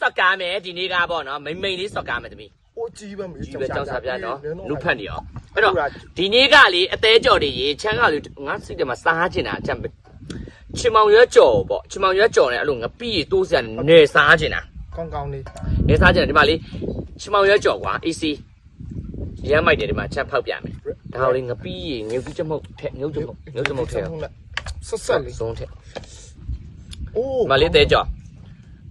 စောက်ကားမယ်ဒီနေ့ကပေါ့နော်မိန်လေးစောက်ကားမယ်သမီး အိုးကြီးပဲမေး ကြီးပဲကြောက်စားပြနော်လူဖတ်နေရောအဲ့တော့ဒီနေ့ကလေအသေးကြော်တွေရေချမ်းကလေငါစိတ်ထဲမှာစားချင်တာအချက်ချင်မောင်ရွက်ကြော်ပေါ့ချင်မောင်ရွက်ကြော်နဲ့အဲ့လိုငပိတိုးစရာနေစားချင်တာ ကောင်းလေး နေစားချင်တယ်ဒီမှာလေချင်မောင်ရွက်ကြော်ကွာ AC ရမ်းမိုက်တယ်ဒီမှာချက်ဖောက်ပြမယ်ဒါလေးငပိရေငုတ်ချက်မုတ်ထက်ငုတ်ချက်မုတ်ထက်ဆက်လေး ဆုံးထက် အိုး ဒီမှာလေးသေးကြော်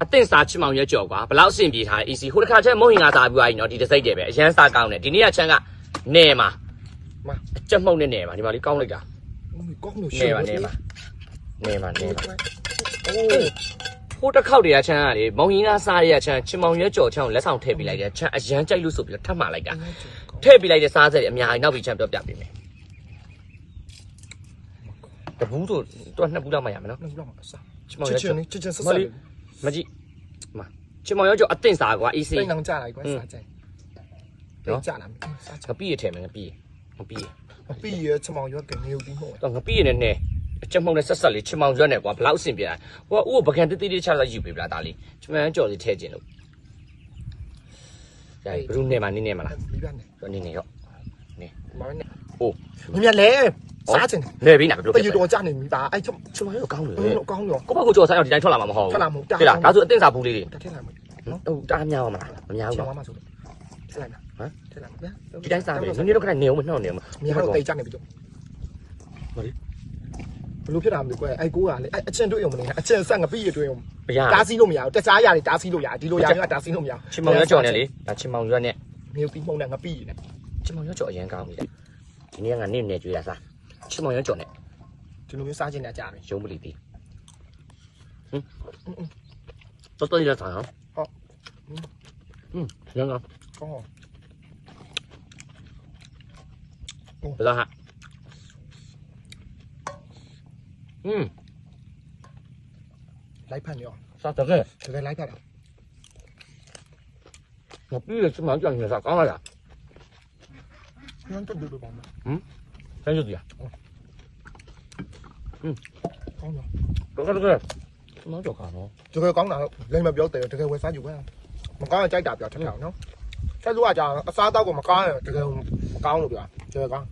အသင့်စားချင်မောင်ရွက်ကြော်ကွာဘလောက်အဆင်ပြေထား AC ဟိုတစ်ခါချက်မုံဟင်ကစားပြီးသွားပြီနော်ဒီတစ်စိတ်တည်းပဲအရန်စားကောင်းတယ်ဒီနေ့ကချမ်းကနေမှာချက်မှုန့်နဲ့နေမှာဒီမှာလေးကောင်းလိုက်တာ ကောင်းလို့ရှိ နေပါနေပါအိုးဟိုတစ်ခေါက်တည်းကချမ်းကလေမုံဟင်ကစားရချမ်းချင်မောင်ရွက်ကြော်ချမ်းကိုလက်ဆောင်ထည့်ပေးလိုက်တယ်ချမ်းအရန်ကြိုက်လို့ဆိုပြီးတော့ထပ်မှလိုက်တာထည့်ပေးလိုက်တဲ့စားစက်တွေအများကြီးနောက်ပြီးချမ်းပြောပြပေးမယ်တဘူးဆိုတော့နှစ်ဘူးလောက်မှရမယ်နော် နှစ်ဘူးလောက်မှာစား ချင်မောင်ရွက်ကြော် ချစ်ဆက်ဆက်လေး မကြည့်မှာချင်မောင်ရွက်ကြော်အသင့်စားကွာ AC တိတ်နောင်ကြလိုက်ကွာစားကြိုက်နော်ကြလာမယ်စားကြ ငပိရထဲမှာငပိရ ပြီးရချမောင်ရွက်ကနေဦးပြီးဟုတ် တော့ငပိရနဲ့နဲ့အချက်မှုန့်နဲ့ဆက်ဆက်လေးချင်မောင်ရွက်နဲ့ကွာဘလောက်အဆင်ပြေတာဟိုကဥပပကံတိတိလေးချလိုက်ယူပေးပလားဒါလေးချမန်ကြော်လေးထည့်ခြင်းလို့ဒါဘလူးနဲ့မနင်းနဲ့မလား ပြီးပါနဲ့ တော့နင်းနေရောနေ မောင်နဲ့ ဟို မြက်လဲစားချင် နေပြီနာဘယ်လို တယူတော်ကြနေပြီပါအဲ့ချ ချမန်ရောကောင်းတယ် ကောင်းရော ကိုဘကိုကြော်ဆိုင်အောင်ဒီတိုင်းထွက်လာမှာမဟုတ်ဘူးဒါဆိုအတင်းစားဘူးလေးတွေ တက်ထက်လာမယ် ဟုတ်တားများပါမလားမများဘူး ချော တော့ င်းမဆိုထက်လိုက်မှာဟမ်ထက်လိုက်မှာ ဒီတိုင်းစားမယ်နင်းတော့ခဏနေအောင်မနှောက်နေအောင် မြေတော့တိတ်ကြနေပြီတော့ဘလို့ဖြစ်တာမလို့ကွယ်အဲ့ကိုကလေအချင်းတွေ့ရုံမနေအချင်းဆက်ငပိရတွေ့ရုံ မရ တားစီးလို့မရဘူးတခြားရတယ်တားစီးလို့ရတယ်ဒီလိုရတယ်ကတားစီးလို့မရ ချင်မောင်ရွက်ကြော်နဲ့လေဒါချင်မောင်ရွက်နဲ့ မြို့ပြီးမှုန်နဲ့ငပိနဲ့ ချင်မောင်ရွက်ကြော်အရင်ကောင်းပြီဒီနေ့ကနေနေကြွေးတာစားချင်မောင်ရွက်ကြော်နဲ့ ဒီလိုမျိုးစားခြင်းနဲ့ကြာပြီ ရုံးပလီတီတော်တော်လေးစားနော်ရန်ကော ကောင်း ဘယ်လိုဟာလိုက်ဖက်ရော စားတယ်ကဲ တကယ်လိုက်ဖက်တာ မပြီးရချင်မောင်ကြော်နဲ့စားကောင်းလား ညံတက်တူပေါင်း ဆန်းရည်ကောင်းရော တော့ကဲချင်မောင်ကြော်ကောင်းနော် တကယ်ကောင်းတာလိမ့်မပြောတယ်တကယ်ဝယ်စားယူပဲမကောင်းရင်ကြိုက်တာပြောထက်ထောင်နော်ထက်လို့ကကြာအစားတောက်ကမကောင်းရင်တကယ်ကောင်းလို့ပြောတကယ်ကောင်း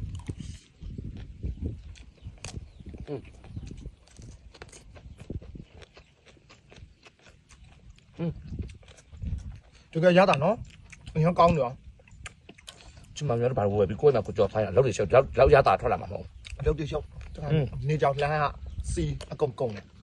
တကယ်ရတာနော်အရင်ကောင်းတယ် ချင်မောင်ရွက်ဘာလို့ဝယ်ပြီးကိုယ်ကကိုကြော်ဖိုင်းလောက်တွေရှောက်လောက်ရတာထွက်လာမှာမဟုတ် အလုပ်တွေရှောက်နေကြောင်လှမ်းကစီအကုန်ကုန်တယ်